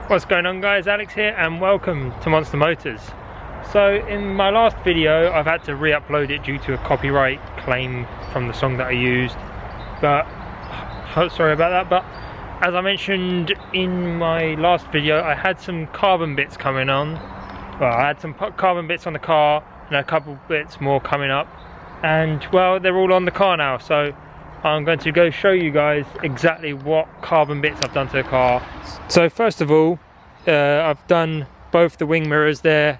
What's going on, guys? Alex here and welcome to Monster Motors. So in my last video I've had to re-upload it due to a copyright claim from the song that I used, but sorry about that. But as I mentioned in my last video, I had some carbon bits coming on. Well, I had some carbon bits on the car and a couple bits more coming up, and well, they're all on the car now, so I'm going to go show you guys exactly what carbon bits I've done to the car. So first of all, I've done both the wing mirrors there,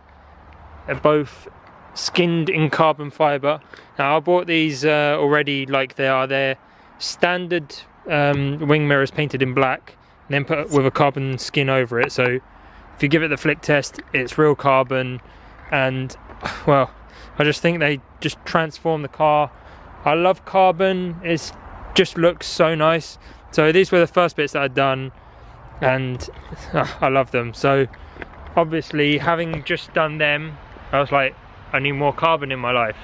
both skinned in carbon fibre. Now I bought these already like they are. They're standard wing mirrors painted in black and then put with a carbon skin over it. So if you give it the flick test, it's real carbon, and well, I just think they just transform the car. I love carbon, it just looks so nice. So these were the first bits that I'd done, and I love them. So obviously, having just done them, I was like, I need more carbon in my life.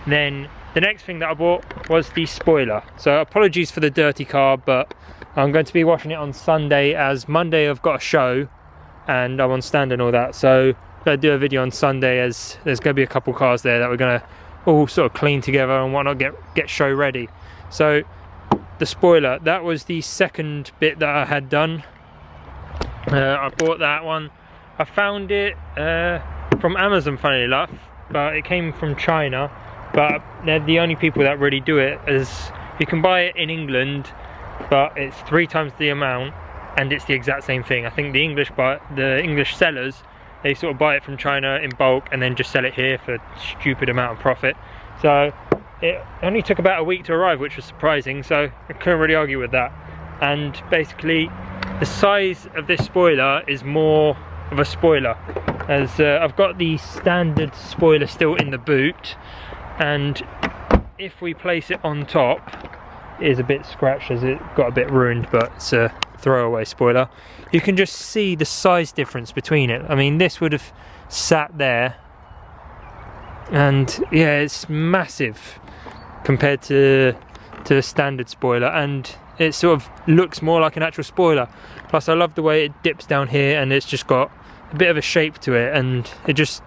And then the next thing that I bought was the spoiler. So apologies for the dirty car, but I'm going to be washing it on Sunday, as Monday I've got a show and I'm on stand and all that. So I'm going to do a video on Sunday, as there's going to be a couple cars there that we're going to all sort of clean together and whatnot, get show ready. So the spoiler, that was the second bit that I had done. I bought that one. I found it from Amazon, funnily enough, but it came from China. But they're the only people that really do it, as you can buy it in England, but it's 3 times the amount and it's the exact same thing. I think the English sellers, they sort of buy it from China in bulk and then just sell it here for a stupid amount of profit. So it only took about a week to arrive, which was surprising, so I couldn't really argue with that. And basically the size of this spoiler is more of a spoiler, as I've got the standard spoiler still in the boot, and if we place it on top, it is a bit scratched as it got a bit ruined, but it's a throwaway spoiler. You can just see the size difference between it. I mean, this would have sat there, and yeah, it's massive compared to the standard spoiler, and it sort of looks more like an actual spoiler. Plus I love the way it dips down here, and it's just got a bit of a shape to it, and it just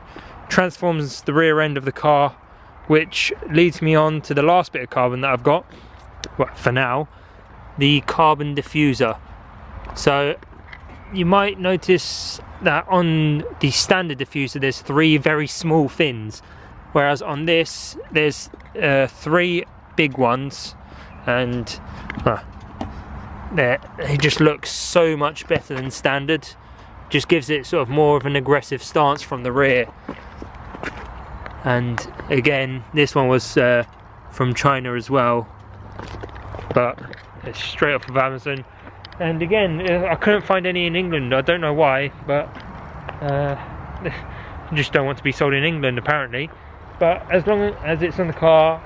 transforms the rear end of the car, which leads me on to the last bit of carbon that I've got, well, for now, the carbon diffuser. So you might notice that on the standard diffuser there's 3 very small fins, whereas on this there's 3 big ones, and it just looks so much better than standard. Just gives it sort of more of an aggressive stance from the rear. And again, this one was from China as well, but it's straight off of Amazon. And again, I couldn't find any in England. I don't know why, but just don't want to be sold in England apparently. But as long as it's on the car,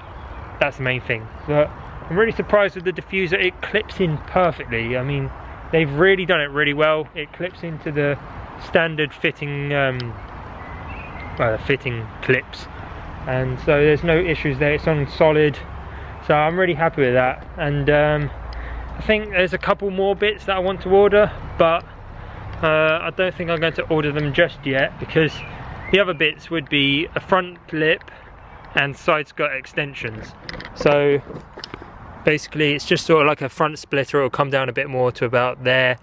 that's the main thing. But I'm really surprised with the diffuser. It clips in perfectly. I mean, they've really done it really well. It clips into the standard fitting fitting clips, and so there's no issues there. It's on solid, so I'm really happy with that. And I think there's a couple more bits that I want to order, but I don't think I'm going to order them just yet, because the other bits would be a front lip and side skirt extensions. So basically it's just sort of like a front splitter. It'll come down a bit more to about there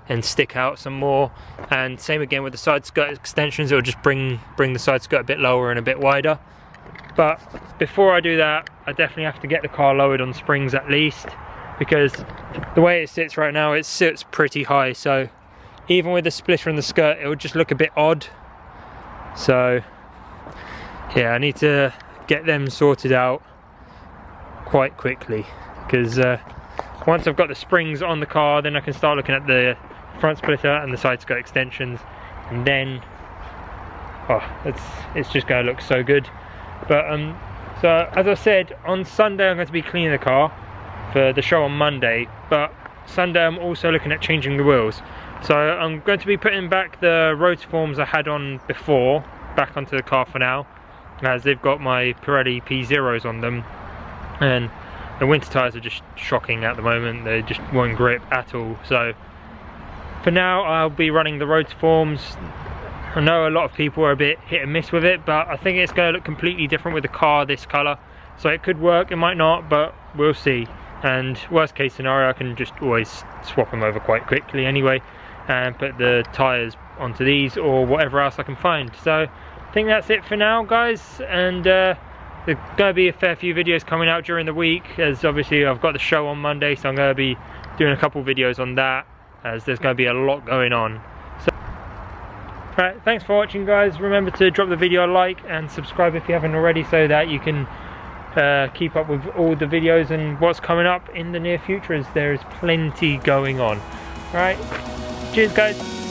and stick out some more, and same again with the side skirt extensions. It'll just bring the side skirt a bit lower and a bit wider. But before I do that, I definitely have to get the car lowered on springs at least, because the way it sits right now, it sits pretty high, so even with the splitter and the skirt, it would just look a bit odd. So yeah, I need to get them sorted out quite quickly, because once I've got the springs on the car, then I can start looking at the front splitter and the side skirt extensions, and then it's just going to look so good. But so as I said, on Sunday I'm going to be cleaning the car for the show on Monday, but Sunday I'm also looking at changing the wheels. So I'm going to be putting back the Rotiforms I had on before back onto the car for now, as they've got my Pirelli P0s on them, and the winter tyres are just shocking at the moment. They just won't grip at all. So For now, I'll be running the Rotiforms. I know a lot of people are a bit hit and miss with it, but I think it's going to look completely different with the car this colour. So it could work, it might not, but we'll see. And worst case scenario, I can just always swap them over quite quickly anyway and put the tyres onto these or whatever else I can find. So I think that's it for now, guys, and there's going to be a fair few videos coming out during the week, as obviously I've got the show on Monday, so I'm going to be doing a couple videos on that, as there's going to be a lot going on. So, right, thanks for watching, guys. Remember to drop the video a like and subscribe if you haven't already, so that you can keep up with all the videos and what's coming up in the near future, as there is plenty going on. Right, cheers, guys.